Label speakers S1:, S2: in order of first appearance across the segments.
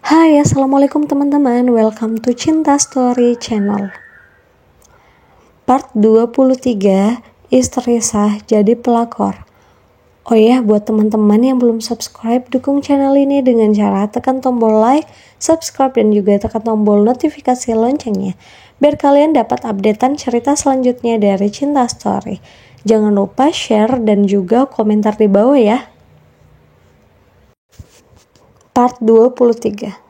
S1: Hai, assalamualaikum teman-teman. Welcome to Cinta Story Channel. Part 23, Istri Sah jadi pelakor. Oh ya, buat teman-teman yang belum subscribe, dukung channel ini dengan cara tekan tombol like, subscribe, dan juga tekan tombol notifikasi loncengnya, biar kalian dapat updatean cerita selanjutnya dari Cinta Story. Jangan lupa share dan juga komentar di bawah ya. Part 23.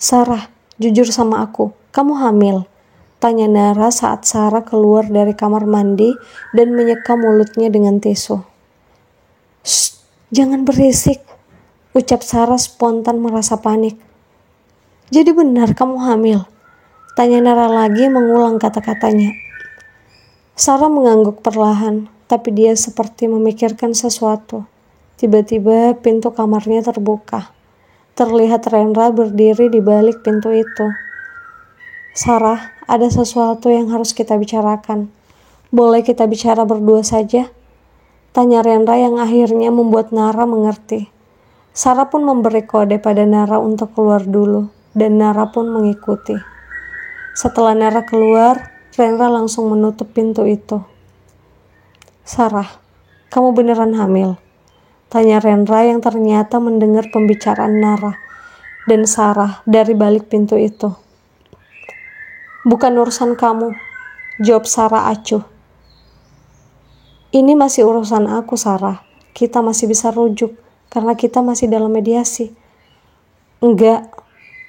S1: Sarah, jujur sama aku, kamu hamil? Tanya Nara saat Sarah keluar dari kamar mandi dan menyeka mulutnya dengan tisu. Shh, jangan berisik, ucap Sarah spontan merasa panik. Jadi benar kamu hamil? Tanya Nara lagi mengulang kata-katanya. Sarah mengangguk perlahan, tapi dia seperti memikirkan sesuatu. Tiba-tiba pintu kamarnya terbuka. Terlihat Rendra berdiri di balik pintu itu. Sarah, ada sesuatu yang harus kita bicarakan. Boleh kita bicara berdua saja? Tanya Rendra yang akhirnya membuat Nara mengerti. Sarah pun memberi kode pada Nara untuk keluar dulu, dan Nara pun mengikuti. Setelah Nara keluar, Rendra langsung menutup pintu itu. Sarah, kamu beneran hamil? Tanya Rendra yang ternyata mendengar pembicaraan Nara dan Sarah dari balik pintu itu. Bukan urusan kamu, jawab Sarah acuh. Ini masih urusan aku, Sarah. Kita masih bisa rujuk karena kita masih dalam mediasi. Enggak,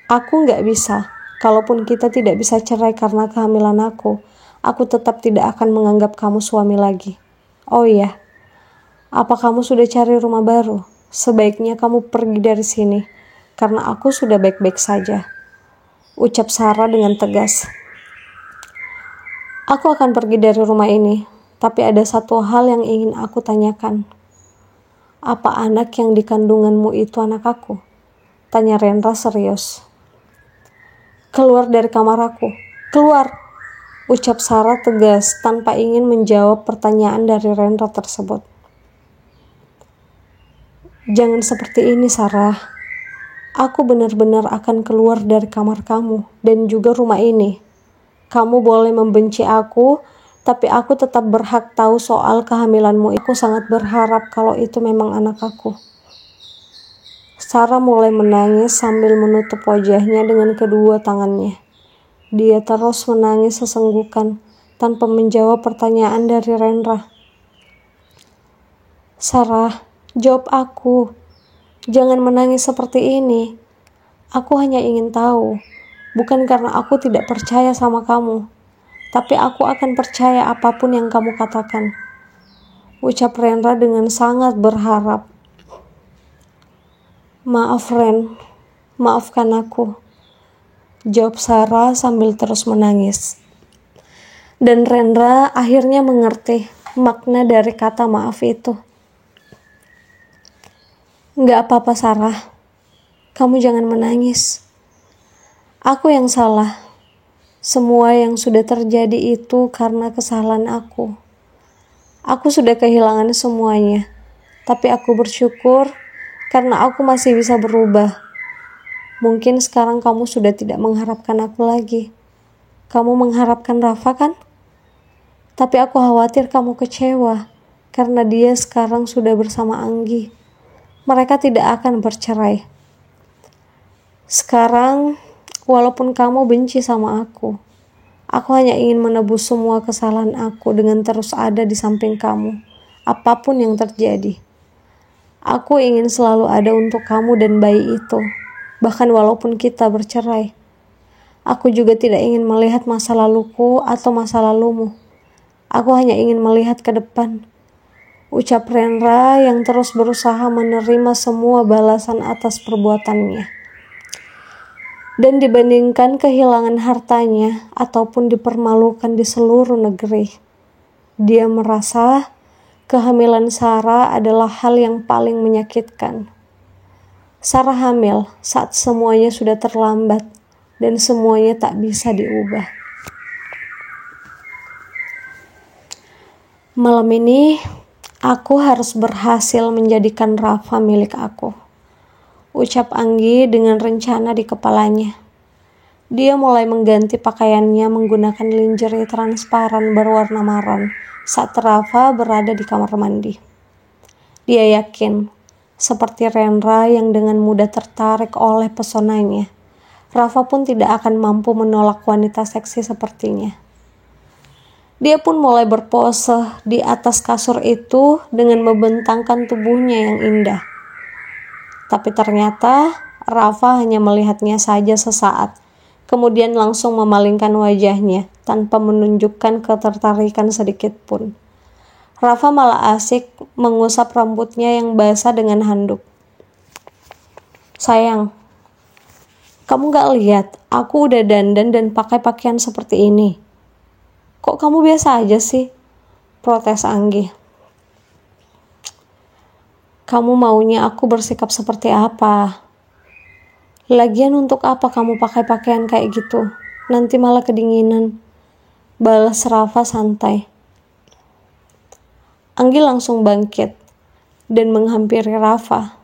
S1: aku enggak bisa. Kalaupun kita tidak bisa cerai karena kehamilan aku tetap tidak akan menganggap kamu suami lagi. Oh iya, apa kamu sudah cari rumah baru? Sebaiknya kamu pergi dari sini, karena aku sudah baik-baik saja, ucap Sarah dengan tegas. Aku akan pergi dari rumah ini, tapi ada satu hal yang ingin aku tanyakan. Apa anak yang dikandunganmu itu anak aku? Tanya Rendra serius. Keluar dari kamar aku, keluar, ucap Sarah tegas tanpa ingin menjawab pertanyaan dari Rendra tersebut. Jangan seperti ini, Sarah. Aku benar-benar akan keluar dari kamar kamu dan juga rumah ini. Kamu boleh membenci aku, tapi aku tetap berhak tahu soal kehamilanmu. Aku sangat berharap kalau itu memang anak aku. Sarah mulai menangis sambil menutup wajahnya dengan kedua tangannya. Dia terus menangis sesenggukan tanpa menjawab pertanyaan dari Rendra. Sarah, jawab aku. Jangan menangis seperti ini. Aku hanya ingin tahu, bukan karena aku tidak percaya sama kamu, tapi aku akan percaya apapun yang kamu katakan, ucap Rendra dengan sangat berharap. Maaf Ren, maafkan aku, jawab Sarah sambil terus menangis. Dan Rendra akhirnya mengerti makna dari kata maaf itu. Gak apa-apa Sarah, kamu jangan menangis. Aku yang salah. Semua yang sudah terjadi itu karena kesalahan aku. Aku sudah kehilangan semuanya, tapi aku bersyukur karena aku masih bisa berubah. Mungkin sekarang kamu sudah tidak mengharapkan aku lagi. Kamu mengharapkan Rafa kan? Tapi aku khawatir kamu kecewa karena dia sekarang sudah bersama Anggi. Mereka tidak akan bercerai. Sekarang, walaupun kamu benci sama aku hanya ingin menebus semua kesalahan aku dengan terus ada di samping kamu, apapun yang terjadi. Aku ingin selalu ada untuk kamu dan bayi itu, bahkan walaupun kita bercerai. Aku juga tidak ingin melihat masa laluku atau masa lalumu. Aku hanya ingin melihat ke depan, ucap Rendra yang terus berusaha menerima semua balasan atas perbuatannya. Dan dibandingkan kehilangan hartanya ataupun dipermalukan di seluruh negeri, dia merasa kehamilan Sarah adalah hal yang paling menyakitkan. Sarah hamil saat semuanya sudah terlambat dan semuanya tak bisa diubah. Malam ini, aku harus berhasil menjadikan Rafa milik aku. ucap Anggi dengan rencana di kepalanya. Dia mulai mengganti pakaiannya menggunakan lingerie transparan berwarna maron saat Rafa berada di kamar mandi. Dia yakin, seperti Rendra yang dengan mudah tertarik oleh pesonanya, Rafa pun tidak akan mampu menolak wanita seksi sepertinya. Dia pun mulai berpose di atas kasur itu dengan membentangkan tubuhnya yang indah. Tapi ternyata Rafa hanya melihatnya saja sesaat, kemudian langsung memalingkan wajahnya tanpa menunjukkan ketertarikan sedikit pun. Rafa malah asik mengusap rambutnya yang basah dengan handuk. Sayang, kamu gak lihat aku udah dandan dan pakai pakaian seperti ini? Kok kamu biasa aja sih? Protes Anggi. Kamu maunya aku bersikap seperti apa? Lagian untuk apa kamu pakai pakaian kayak gitu? Nanti malah kedinginan. Balas Rafa santai. Anggi langsung bangkit dan menghampiri Rafa.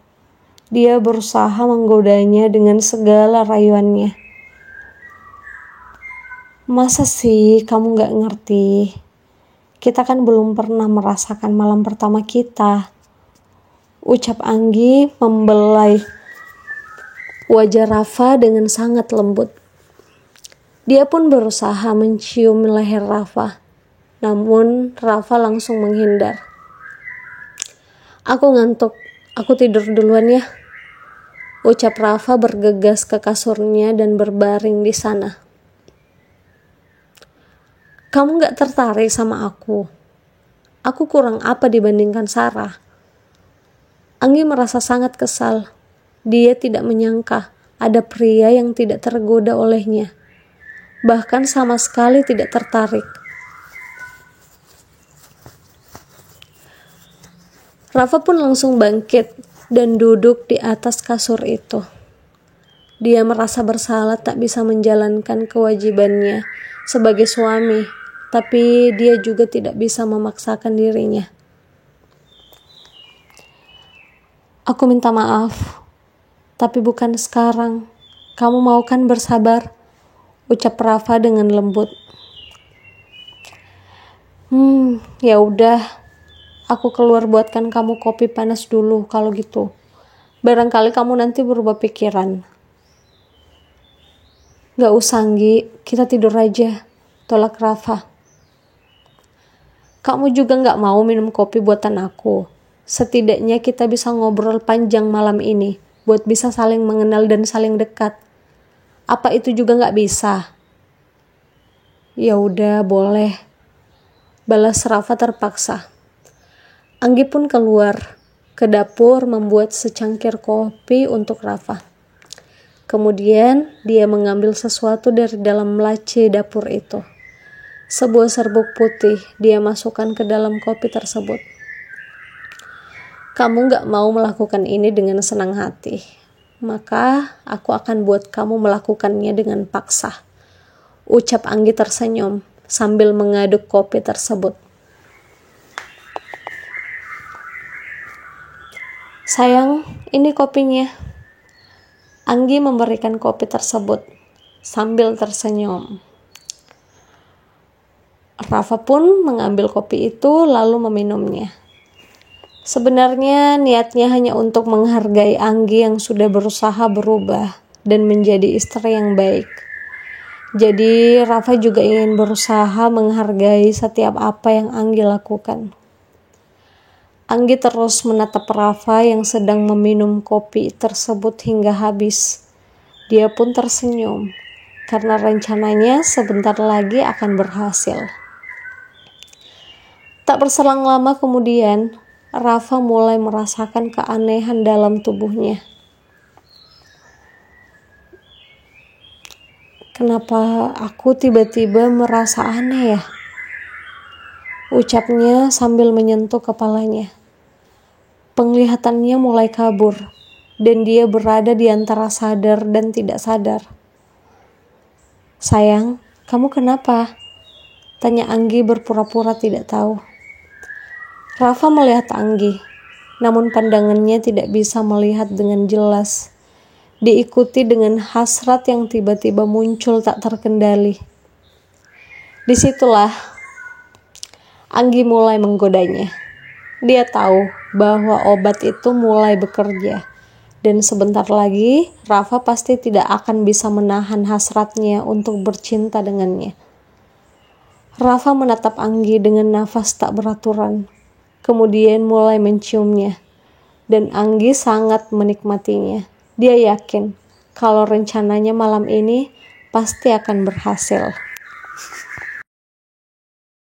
S1: Dia berusaha menggodanya dengan segala rayuannya. Masa sih kamu gak ngerti? Kita kan belum pernah merasakan malam pertama kita. Ucap Anggi membelai wajah Rafa dengan sangat lembut. Dia pun berusaha mencium leher Rafa. Namun Rafa langsung menghindar. Aku ngantuk, aku tidur duluan ya. Ucap Rafa bergegas ke kasurnya dan berbaring di sana. Kamu gak tertarik sama aku? Aku kurang apa dibandingkan Sarah? Anggi merasa sangat kesal. Dia tidak menyangka ada pria yang tidak tergoda olehnya. Bahkan sama sekali tidak tertarik. Rafa pun langsung bangkit dan duduk di atas kasur itu. Dia merasa bersalah tak bisa menjalankan kewajibannya sebagai suami, tapi dia juga tidak bisa memaksakan dirinya. Aku minta maaf, tapi bukan sekarang. Kamu mau kan bersabar? Ucap Rafa dengan lembut. Ya udah. Aku keluar buatkan kamu kopi panas dulu kalau gitu. Barangkali kamu nanti berubah pikiran. Gak usah Anggi, kita tidur aja. Tolak Rafa. Kamu juga gak mau minum kopi buatan aku. Setidaknya kita bisa ngobrol panjang malam ini. Buat bisa saling mengenal dan saling dekat. Apa itu juga gak bisa? Ya udah, boleh. Balas Rafa terpaksa. Anggi pun keluar ke dapur membuat secangkir kopi untuk Rafa. Kemudian dia mengambil sesuatu dari dalam laci dapur itu. Sebuah serbuk putih dia masukkan ke dalam kopi tersebut. Kamu gak mau melakukan ini dengan senang hati. Maka aku akan buat kamu melakukannya dengan paksa. Ucap Anggi tersenyum sambil mengaduk kopi tersebut. Sayang, ini kopinya. Anggi memberikan kopi tersebut sambil tersenyum. Rafa pun mengambil kopi itu lalu meminumnya. Sebenarnya niatnya hanya untuk menghargai Anggi yang sudah berusaha berubah dan menjadi istri yang baik. Jadi Rafa juga ingin berusaha menghargai setiap apa yang Anggi lakukan. Anggi terus menatap Rafa yang sedang meminum kopi tersebut hingga habis. Dia pun tersenyum karena rencananya sebentar lagi akan berhasil. Tak berselang lama kemudian, Rafa mulai merasakan keanehan dalam tubuhnya. Kenapa aku tiba-tiba merasa aneh ya? Ucapnya sambil menyentuh kepalanya. Penglihatannya mulai kabur, dan dia berada di antara sadar dan tidak sadar. Sayang, kamu kenapa? Tanya Anggi berpura-pura tidak tahu. Rafa melihat Anggi, namun pandangannya tidak bisa melihat dengan jelas. diikuti dengan hasrat yang tiba-tiba muncul tak terkendali. Disitulah Anggi mulai menggodanya. Dia tahu bahwa obat itu mulai bekerja, dan sebentar lagi Rafa pasti tidak akan bisa menahan hasratnya untuk bercinta dengannya. Rafa menatap Anggi dengan nafas tak beraturan, kemudian mulai menciumnya, dan Anggi sangat menikmatinya. Dia yakin kalau rencananya malam ini pasti akan berhasil.